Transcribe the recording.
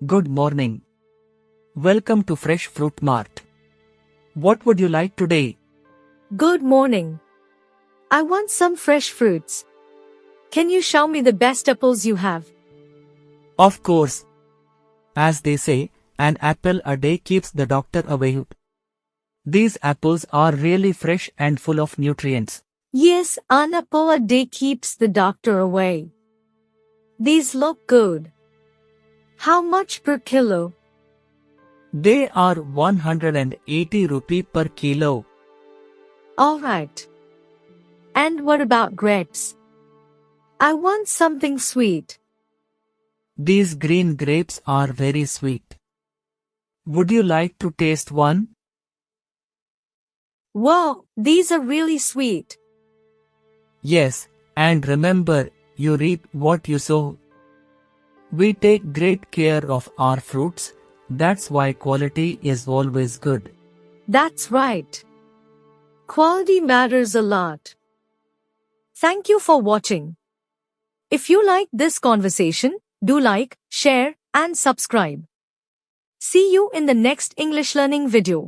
Good morning. Welcome to Fresh Fruit Mart. What would you like today? Good morning. I want some fresh fruits. Can you show me the best apples you have? Of course. As they say, an apple a day keeps the doctor away. These apples are really fresh and full of nutrients. Yes, an apple a day keeps the doctor away. These look good. How much per kilo? They are 180 rupee per kilo. Alright. And what about grapes? I want something sweet. These green grapes are very sweet. Would you like to taste one? Wow, these are really sweet. Yes, and remember, you reap what you sow. We take great care of our fruits, that's why quality is always good. That's right. Quality matters a lot. Thank you for watching. If you like this conversation, do like, share, and subscribe. See you in the next English learning video.